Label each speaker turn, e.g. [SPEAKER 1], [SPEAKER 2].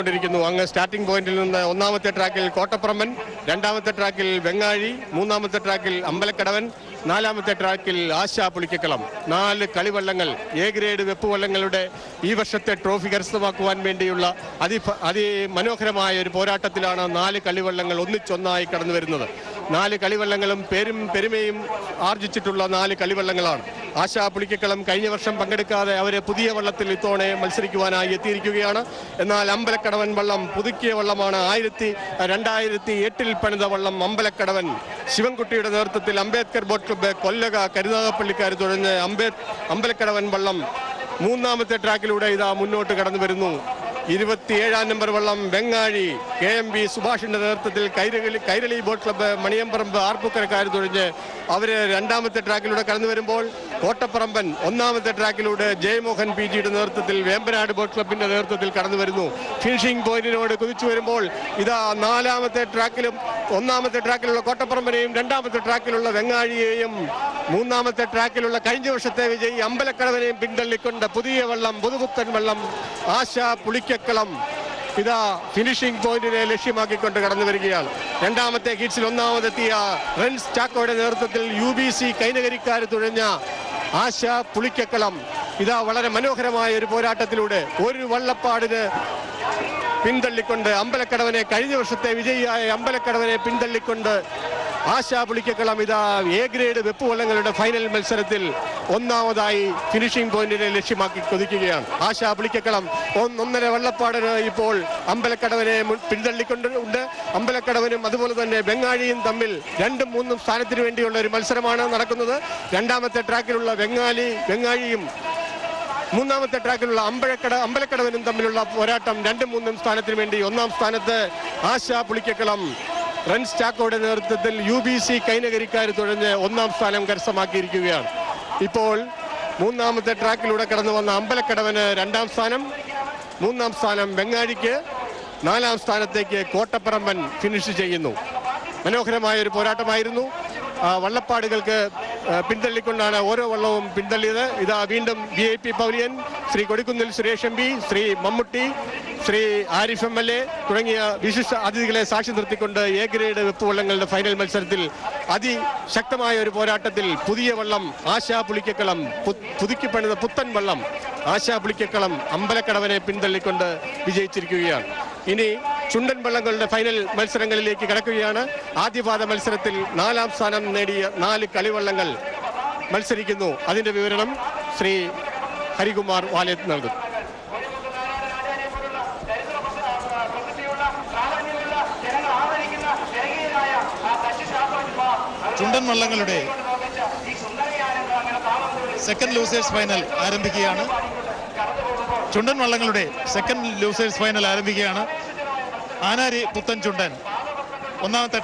[SPEAKER 1] അങ്ങ് സ്റ്റാർട്ടിംഗ് പോയിന്റിൽ നിന്ന് ഒന്നാമത്തെ ട്രാക്കിൽ കോട്ടപ്പറമ്പൻ, രണ്ടാമത്തെ ട്രാക്കിൽ വെങ്ങാഴി, മൂന്നാമത്തെ ട്രാക്കിൽ അമ്പലക്കടവൻ, നാലാമത്തെ ട്രാക്കിൽ ആശാ പുളിക്കക്കളം. 4 കളിവള്ളങ്ങൾ എ ഗ്രേഡ് വെപ്പുവള്ളങ്ങളുടെ ഈ വർഷത്തെ ട്രോഫി കരസ്ഥമാക്കുവാൻ വേണ്ടിയുള്ള അതിമനോഹരമായ ഒരു പോരാട്ടത്തിലാണ് 4 കളിവള്ളങ്ങൾ ഒന്നിച്ചൊന്നായി കടന്നു വരുന്നത്. 4 കളിവള്ളങ്ങളും പെരുമയും ആർജിച്ചിട്ടുള്ള 4 കളിവള്ളങ്ങളാണ്. ആശാ പുളിക്കക്കളം കഴിഞ്ഞ വർഷം പങ്കെടുക്കാതെ അവരെ പുതിയ വള്ളത്തിൽ ഇത്തവണ മത്സരിക്കുവാനായി എത്തിയിരിക്കുകയാണ്. എന്നാൽ അമ്പലക്കടവൻ വള്ളം പുതുക്കിയ വള്ളമാണ്. 2008 പണിത വള്ളം അമ്പലക്കടവൻ ശിവൻകുട്ടിയുടെ നേതൃത്വത്തിൽ അംബേദ്കർ ബോട്ട് ക്ലബ്ബ് കൊല്ലക കരുനാഗപ്പള്ളിക്കാർ തുടങ്ങി അമ്പലക്കടവൻ വള്ളം മൂന്നാമത്തെ ട്രാക്കിലൂടെ ഇതാ മുന്നോട്ട് കടന്നു വരുന്നു. 27-ാം നമ്പർ വള്ളം വെങ്ങാഴി KMB സുഭാഷിന്റെ നേതൃത്വത്തിൽ കൈരളി ബോട്ട് ക്ലബ്ബ് മണിയമ്പറമ്പ് ആർപ്പുക്കരക്കാർ തുടങ്ങി അവര് രണ്ടാമത്തെ ട്രാക്കിലൂടെ കടന്നു വരുമ്പോൾ കോട്ടപ്പറമ്പൻ ഒന്നാമത്തെ ട്രാക്കിലൂടെ ജയമോഹൻ PGയുടെ നേതൃത്വത്തിൽ വേമ്പനാട് ബോട്ട് ക്ലബിന്റെ നേതൃത്വത്തിൽ കടന്നു വരുന്നു. ഫിനിഷിംഗ് പോയിന്റിനോട് കുതിച്ചു വരുമ്പോൾ ഇതാ നാലാമത്തെ ട്രാക്കിലും ഒന്നാമത്തെ ട്രാക്കിലുള്ള കോട്ടപ്പറമ്പനെയും രണ്ടാമത്തെ ട്രാക്കിലുള്ള വെങ്ങാഴിയെയും മൂന്നാമത്തെ ട്രാക്കിലുള്ള കഴിഞ്ഞ വർഷത്തെ വിജയി അമ്പലക്കടവനെയും പിന്തള്ളിക്കൊണ്ട് പുതിയ വള്ളം പുതുപുത്തൻ വള്ളം ആശാ പുളിക്കക്കളം ഇതാ ഫിനിഷിംഗ് പോയിന്റിനെ ലക്ഷ്യമാക്കിക്കൊണ്ട് കടന്നു വരികയാണ്. രണ്ടാമത്തെ ഹീറ്റ്സിൽ ഒന്നാമതെത്തിയ റൺസ് ചാക്കോയുടെ നേതൃത്വത്തിൽ UBC കൈനകരിക്കാർ തുഴഞ്ഞ ആശാ പുളിക്കക്കളം ഇതാ വളരെ മനോഹരമായ ഒരു പോരാട്ടത്തിലൂടെ ഒരു വള്ളപ്പാടിന് പിന്തള്ളിക്കൊണ്ട് അമ്പലക്കടവനെ കഴിഞ്ഞ വർഷത്തെ വിജയിയായ അമ്പലക്കടവനെ പിന്തള്ളിക്കൊണ്ട് ആശാ പുളിക്കക്കളം ഇതാ എ ഗ്രേഡ് വെപ്പുവള്ളങ്ങളുടെ ഫൈനൽ മത്സരത്തിൽ ഒന്നാമതായി ഫിനിഷിംഗ് പോയിന്റിനെ ലക്ഷ്യമാക്കി കൊതിക്കുകയാണ്. ആശാ പുളിക്കക്കളം 1.5 വള്ളപ്പാടിന് ഇപ്പോൾ അമ്പലക്കടവനെ പിന്തള്ളിക്കൊണ്ടുണ്ട്. അമ്പലക്കടവനും അതുപോലെ തന്നെ വെങ്ങാഴിയും തമ്മിൽ 2ഉം 3ഉം സ്ഥാനത്തിന് വേണ്ടിയുള്ള ഒരു മത്സരമാണ് നടക്കുന്നത്. രണ്ടാമത്തെ ട്രാക്കിലുള്ള വെങ്ങാഴിയും മൂന്നാമത്തെ ട്രാക്കിലുള്ള അമ്പലക്കടവനും തമ്മിലുള്ള പോരാട്ടം 2ഉം 3ഉം സ്ഥാനത്തിന് വേണ്ടി. ഒന്നാം സ്ഥാനത്ത് ആശാ പുളിക്കക്കളം റൺസ് ചാക്കോയുടെ നേതൃത്വത്തിൽ UBC കൈനകരിക്കാർ തുഴഞ്ഞ് ഒന്നാം സ്ഥാനം കരസ്ഥമാക്കിയിരിക്കുകയാണ്. ഇപ്പോൾ മൂന്നാമത്തെ ട്രാക്കിലൂടെ കടന്നു വന്ന അമ്പലക്കടവന് 2ാം സ്ഥാനം, 3ാം സ്ഥാനം വെങ്ങാഴിക്ക്, 4ാം സ്ഥാനത്തേക്ക് കോട്ടപ്പറമ്പൻ ഫിനിഷ് ചെയ്യുന്നു. മനോഹരമായ ഒരു പോരാട്ടമായിരുന്നു. വള്ളപ്പാടുകൾക്ക് പിന്തള്ളിക്കൊണ്ടാണ് ഓരോ വള്ളവും പിന്തള്ളിയത്. ഇതാ വീണ്ടും VIP pavilion, Shri Kodikunnil Suresh MP, Shri Mammootty, Shri Arif MLA തുടങ്ങിയ വിശിഷ്ട അതിഥികളെ സാക്ഷി നിർത്തിക്കൊണ്ട് എ ഗ്രേഡ് വെപ്പുവള്ളങ്ങളുടെ ഫൈനൽ മത്സരത്തിൽ അതിശക്തമായ ഒരു പോരാട്ടത്തിൽ പുതിയ വള്ളം ആശാ പുളിക്കക്കളം പുതുക്കി പണിത പുത്തൻ വള്ളം ആശാ പുളിക്കക്കളം അമ്പലക്കടവനെ പിന്തള്ളിക്കൊണ്ട് വിജയിച്ചിരിക്കുകയാണ്. ഇനി ചുണ്ടൻ വള്ളങ്ങളുടെ ഫൈനൽ മത്സരങ്ങളിലേക്ക് കടക്കുകയാണ്. ആദ്യപാദ മത്സരത്തിൽ 4ാം സ്ഥാനം നേടിയ 4 കളിവള്ളങ്ങൾ മത്സരിക്കുന്നു. അതിന്റെ വിവരണം ശ്രീ ഹരികുമാർ വാലേത്ത് നൽകും.
[SPEAKER 2] ചുണ്ടൻ വള്ളങ്ങളുടെ സെക്കൻഡ് ലൂസേഴ്സ് ഫൈനൽ ആരംഭിക്കുകയാണ്. ആനാരി പുത്തൻ ചുണ്ടൻ ഒന്നാമത്തെ